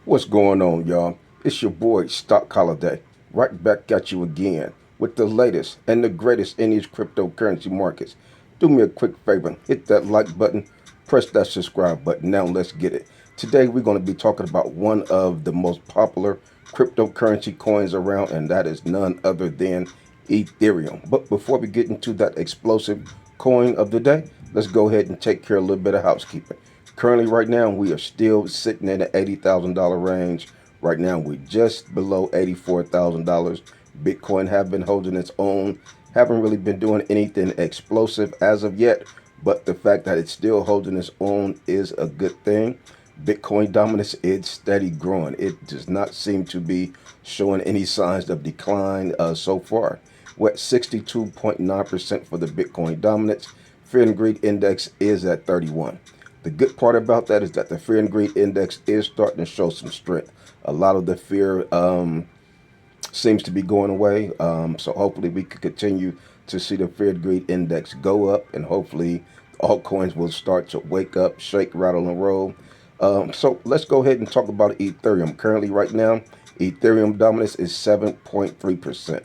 What's going on, y'all? It's your boy, Stock Holiday, right back at you again with the latest and the greatest in these cryptocurrency markets. Do me a quick favor, hit that like button, press that subscribe button. Now let's get it. Today we're going to be talking about one of the most popular cryptocurrency coins around, and that is none other than Ethereum. But before we get into that explosive coin of the day, let's go ahead and take care of a little bit of housekeeping. Currently, right now, we are still sitting in the $80,000 range. Right now, we're just below $84,000. Bitcoin have been holding its own. Haven't really been doing anything explosive as of yet, but the fact that it's still holding its own is a good thing. Bitcoin dominance is steady growing. It does not seem to be showing any signs of decline so far. We're at 62.9% for the Bitcoin dominance. Fear and greed index is at 31. The good part about that is that the fear and greed index is starting to show some strength. A lot of the fear seems to be going away. So hopefully we can continue to see the fear and greed index go up, and hopefully altcoins will start to wake up, shake, rattle, and roll. So let's go ahead and talk about Ethereum. Currently, right now, Ethereum dominance is 7.3%.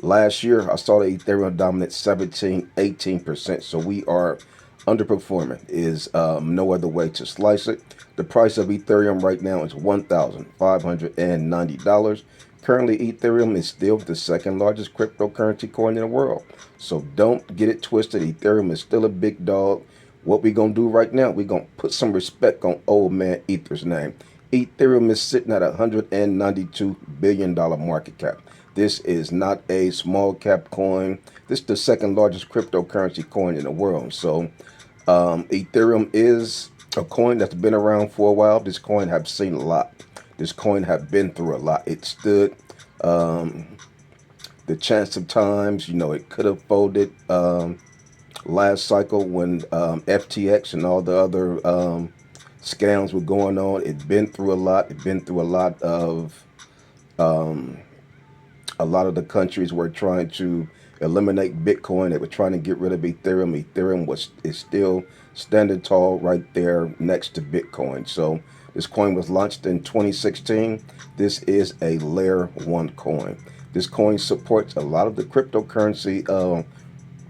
Last year, I saw the Ethereum dominance 17, 18%. So we are underperforming, is no other way to slice it. The price of Ethereum right now is $1,590. Currently, Ethereum is still the second largest cryptocurrency coin in the world. So don't get it twisted. Ethereum is still a big dog. What we going to do right now, we're going to put some respect on old man Ether's name. Ethereum is sitting at $192 billion market cap. This is not a small cap coin. This is the second largest cryptocurrency coin in the world. So Ethereum is a coin that's been around for a while. This coin have seen a lot. This coin have been through a lot. It stood the chance of times. It could have folded last cycle when FTX and all the other scams were going on. It's been through a lot. It's been through a lot of the countries were trying to eliminate Bitcoin. They were trying to get rid of Ethereum. Ethereum is still standing tall right there next to Bitcoin. So this coin was launched in 2016. This is a layer one coin. This coin supports a lot of the cryptocurrency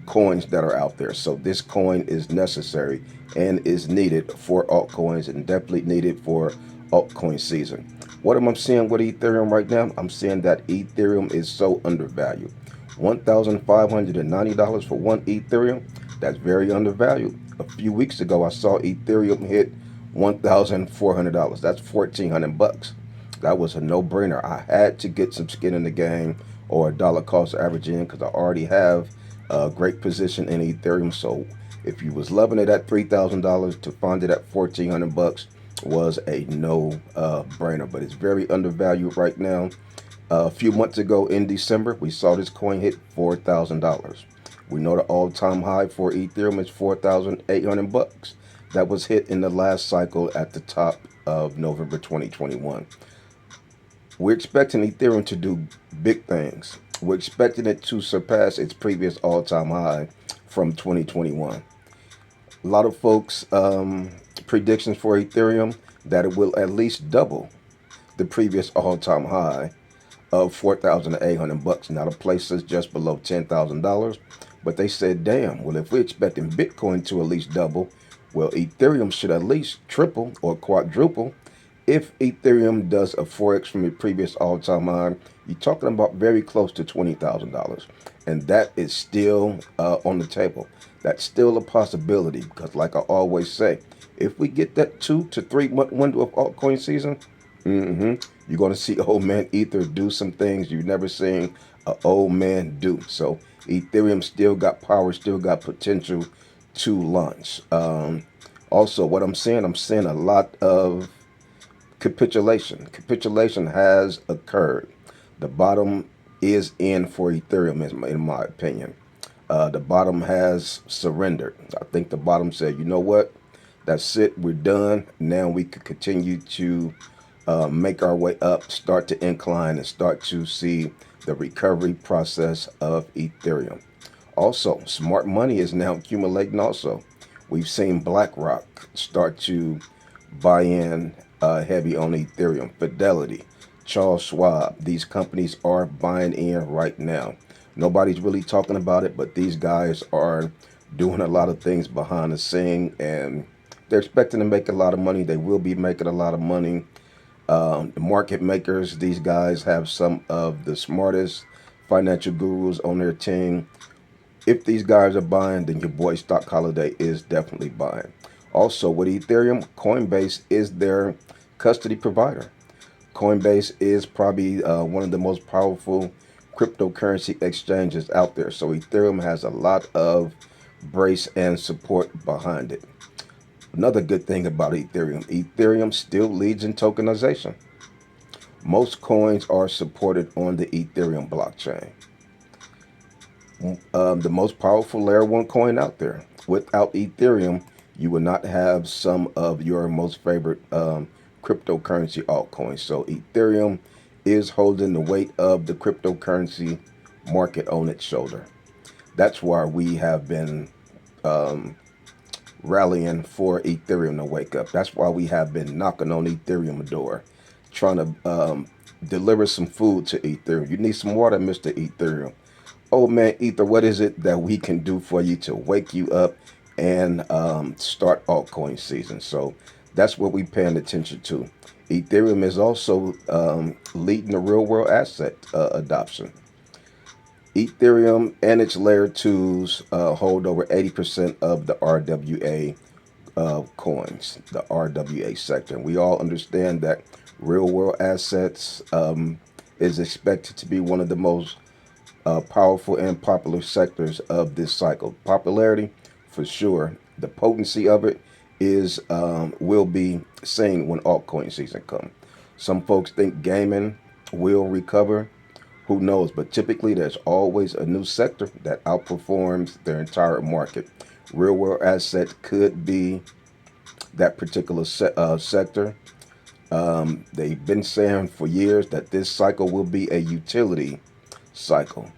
coins that are out there. So this coin is necessary and is needed for altcoins, and definitely needed for altcoin season. What am I seeing with Ethereum right now? I'm seeing that Ethereum is so undervalued. $1,590 for one Ethereum. That's very undervalued. A few weeks ago, I saw Ethereum hit $1,400. That's 1,400 bucks. That was a no-brainer. I had to get some skin in the game, or a dollar cost average in, because I already have a great position in Ethereum. So if you was loving it at $3,000, to find it at 1,400 bucks was a no-brainer. But it's very undervalued right now. A few months ago in December, we saw this coin hit $4,000. We know the all-time high for Ethereum is 4,800 bucks. That was hit in the last cycle at the top of November 2021. We're expecting Ethereum to do big things. We're expecting it to surpass its previous all-time high from 2021. A lot of folks predictions for Ethereum that it will at least double the previous all-time high of 4,800 bucks. Now the place is just below $10,000, but they said, damn, well, if we're expecting Bitcoin to at least double, well, Ethereum should at least triple or quadruple. If Ethereum does a 4x from the previous all-time high, you're talking about very close to $20,000. And that is still on the table. That's still a possibility, because like I always say, if we get that 2 to 3 month window of altcoin season, you're going to see old man Ether do some things you've never seen an old man do. So Ethereum still got power, still got potential to launch. Also, what I'm seeing a lot of capitulation. Capitulation has occurred. The bottom is in for Ethereum, in my opinion. The bottom has surrendered. I think the bottom said, you know what? That's it. We're done. Now we can continue to make our way up, start to incline, and start to see the recovery process of Ethereum. Also, smart money is now accumulating also. We've seen BlackRock start to buy in heavy on Ethereum. Fidelity, Charles Schwab, these companies are buying in right now. Nobody's really talking about it, but these guys are doing a lot of things behind the scene, and they're expecting to make a lot of money. They will be making a lot of money. The market makers, these guys have some of the smartest financial gurus on their team. If these guys are buying, then your boy Stock Holiday is definitely buying. Also, with Ethereum, Coinbase is their custody provider. Coinbase is probably one of the most powerful cryptocurrency exchanges out there. So Ethereum has a lot of brace and support behind it. Another good thing about Ethereum, Ethereum still leads in tokenization. Most coins are supported on the Ethereum blockchain. The most powerful layer one coin out there. Without Ethereum, you would not have some of your most favorite cryptocurrency altcoins. So Ethereum is holding the weight of the cryptocurrency market on its shoulder. That's why we have been rallying for Ethereum to wake up. That's why we have been knocking on Ethereum door, trying to deliver some food to Ethereum. You need some water, Mr. Ethereum. Oh man, Ether, what is it that we can do for you to wake you up and start altcoin season? So that's what we're paying attention to. Ethereum is also leading the real world asset adoption. Ethereum and its layer twos hold over 80% of the RWA coins, the RWA sector. And we all understand that real world assets is expected to be one of the most powerful and popular sectors of this cycle. Popularity, for sure. The potency of it is will be seen when altcoin season comes. Some folks think gaming will recover. Who knows? But typically, there's always a new sector that outperforms their entire market. Real world assets could be that particular sector. They've been saying for years that this cycle will be a utility cycle.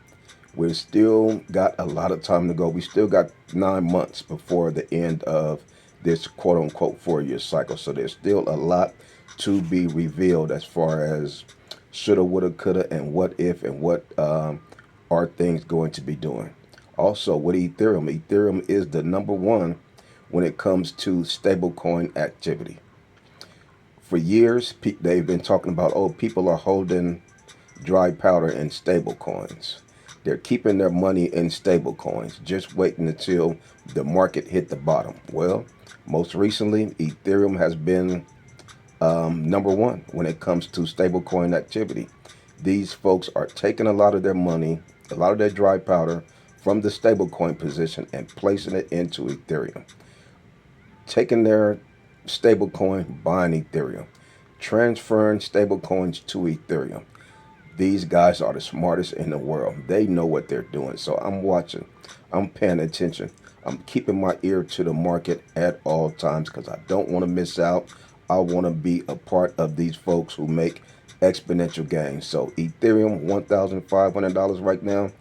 We've still got a lot of time to go. We still got 9 months before the end of this quote unquote 4 year cycle. So there's still a lot to be revealed as far as shoulda, woulda, coulda, and what if, and what are things going to be doing. Also, with Ethereum, Ethereum is the number one when it comes to stablecoin activity. For years, they've been talking about, oh, people are holding dry powder in stablecoins. They're keeping their money in stablecoins, just waiting until the market hit the bottom. Well, most recently, Ethereum has been number one when it comes to stablecoin activity. These folks are taking a lot of their money, a lot of their dry powder from the stablecoin position and placing it into Ethereum. Taking their stablecoin, buying Ethereum, transferring stablecoins to Ethereum. These guys are the smartest in the world. They know what they're doing. So I'm watching. I'm paying attention. I'm keeping my ear to the market at all times because I don't want to miss out. I want to be a part of these folks who make exponential gains. So Ethereum, $1,500 right now.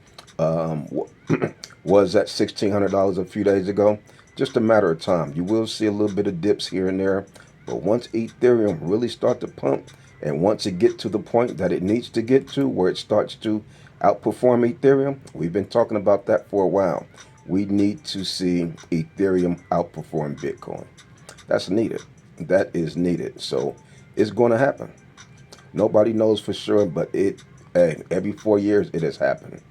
Was at $1,600 a few days ago. Just a matter of time. You will see a little bit of dips here and there. But once Ethereum really start to pump, and once it get to the point that it needs to get to, where it starts to outperform Ethereum, we've been talking about that for a while. We need to see Ethereum outperform Bitcoin. That's needed. That is needed. So it's going to happen. Nobody knows for sure, but every 4 years it has happened.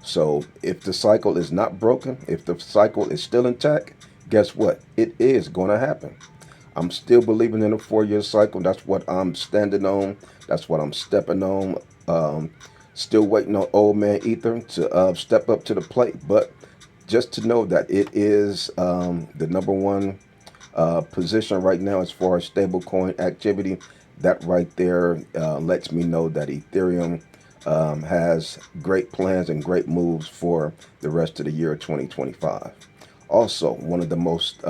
So if the cycle is not broken, if the cycle is still intact, guess what? It is going to happen. I'm still believing in a 4 year cycle. That's what I'm standing on. That's what I'm stepping on. Still waiting on old man Ether to step up to the plate. But just to know that it is the number one position right now as far as stablecoin activity, that right there lets me know that Ethereum has great plans and great moves for the rest of the year 2025. Also, one of the most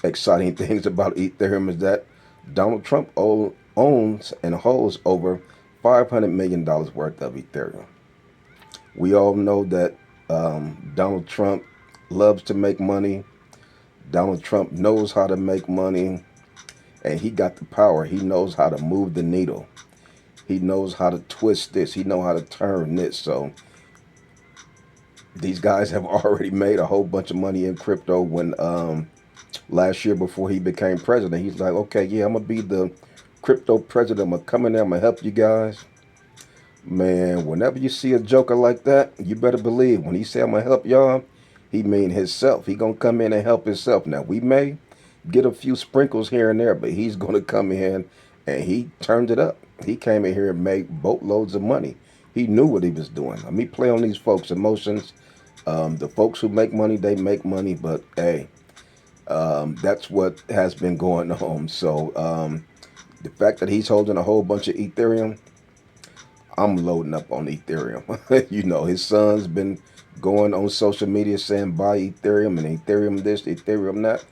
exciting things about Ethereum is that Donald Trump owns and holds over $500 million worth of Ethereum. We all know that Donald Trump loves to make money. Donald Trump knows how to make money. and he got the power. He knows how to move the needle. He knows how to twist this. He knows how to turn this. So these guys have already made a whole bunch of money in crypto. When last year before he became president, he's like, okay, yeah, I'm gonna be the crypto president. I'm gonna come in there. I'm gonna help you guys. Man, whenever you see a joker like that, you better believe when he say I'm gonna help y'all, he mean himself. He gonna come in and help himself. Now we may get a few sprinkles here and there, but he's gonna come in and he turned it up. He came in here and made boatloads of money. He knew what he was doing. Let me play on these folks' emotions. The folks who make money, they make money, but hey, that's what has been going on. So the fact that he's holding a whole bunch of Ethereum, I'm loading up on Ethereum. You know, his son's been going on social media saying buy Ethereum and Ethereum this, Ethereum that.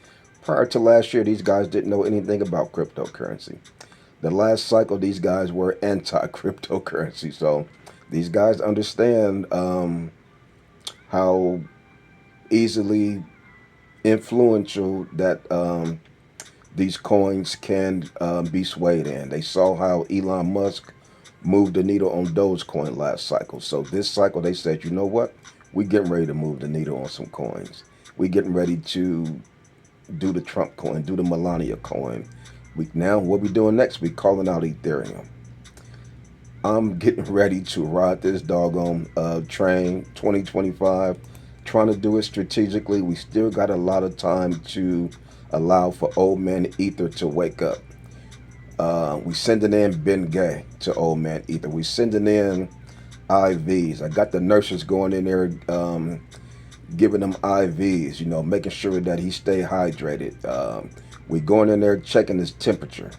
Prior to last year, these guys didn't know anything about cryptocurrency. The last cycle, these guys were anti-cryptocurrency. So these guys understand how easily influential that these coins can be swayed in. They saw how Elon Musk moved the needle on Dogecoin last cycle. So this cycle, they said, you know what? We getting ready to move the needle on some coins. We getting ready to do the Trump coin, do the Melania coin. Now, what we doing next? We calling out Ethereum. I'm getting ready to ride this doggone train 2025, trying to do it strategically. We still got a lot of time to allow for old man Ether to wake up. We sending in Ben Gay to old man Ether. We sending in IVs. I got the nurses going in there giving them IVs, you know, making sure that he stay hydrated. We going in there checking his temperature,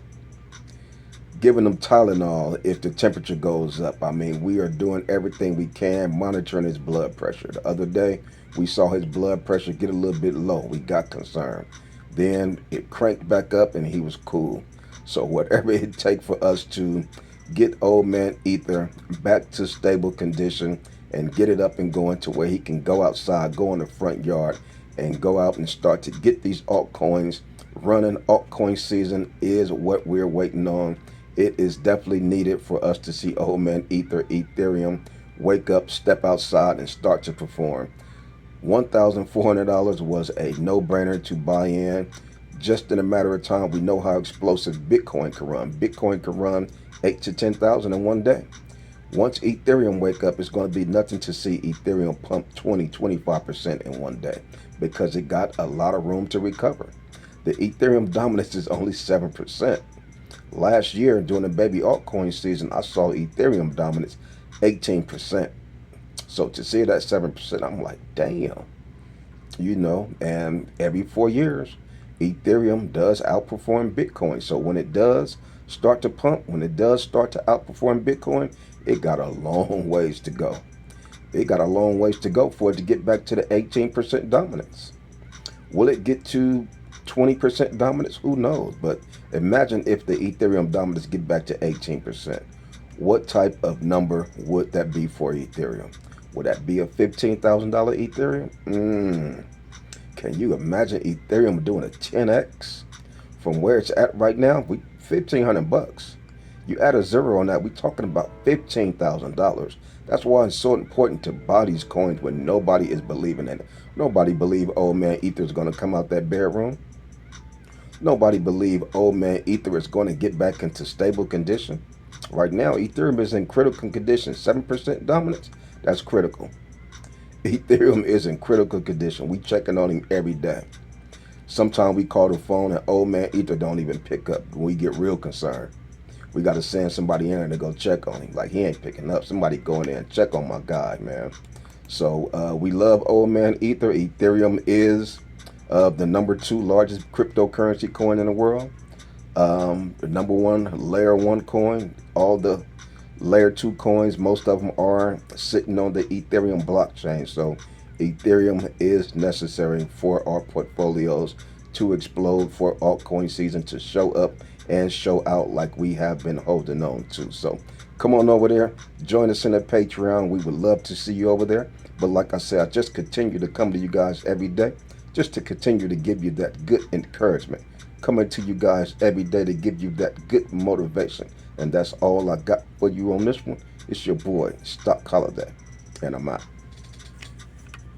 giving him Tylenol if the temperature goes up. I mean, we are doing everything we can, monitoring his blood pressure. The other day, we saw his blood pressure get a little bit low. We got concerned. Then it cranked back up and he was cool. So whatever it takes for us to get old man Ether back to stable condition and get it up and going to where he can go outside, go in the front yard, and go out and start to get these altcoins running. Altcoin season is what we're waiting on. It is definitely needed for us to see old man Ether, Ethereum, wake up, step outside, and start to perform. $1,400 was a no-brainer to buy in. Just in a matter of time, we know how explosive Bitcoin can run. Bitcoin can run 8 to 10,000 in one day. Once Ethereum wake up, it's going to be nothing to see Ethereum pump 20-25% in one day because it got a lot of room to recover. The Ethereum dominance is only 7%. Last year, during the baby altcoin season, I saw Ethereum dominance 18%. So to see that 7%, I'm like, damn. You know, and every 4 years, Ethereum does outperform Bitcoin. So when it does start to pump, when it does start to outperform Bitcoin, it got a long ways to go. It got a long ways to go for it to get back to the 18% dominance. Will it get to 20% dominance? Who knows? But imagine if the Ethereum dominance get back to 18%. What type of number would that be for Ethereum? Would that be a $15,000 Ethereum? Can you imagine Ethereum doing a 10x from where it's at right now? $1,500. You add a zero on that, we're talking about $15,000. That's why it's so important to buy these coins when nobody is believing in it. Nobody believe old man Ether is going to come out that bedroom. Nobody believe old man Ether is going to get back into stable condition. Right now, Ethereum is in critical condition. 7% dominance, that's critical. Ethereum is in critical condition. We checking on him every day. Sometimes we call the phone and old man Ether don't even pick up. We get real concerned. We got to send somebody in there to go check on him. Like, he ain't picking up. Somebody go in there and check on my guy, man. So we love old man Ether. Ethereum is the number 2 largest cryptocurrency coin in the world. The number 1 layer 1 coin. All the layer 2 coins, most of them are sitting on the Ethereum blockchain. So Ethereum is necessary for our portfolios to explode, for altcoin season to show up and show out like we have been holding on to. So come on over there, join us in the Patreon. We would love to see you over there. But like I said, I just continue to come to you guys every day just to continue to give you that good encouragement. coming to you guys every day to give you that good motivation. And that's all I got for you on this one. It's your boy, Stock Holiday, and I'm out.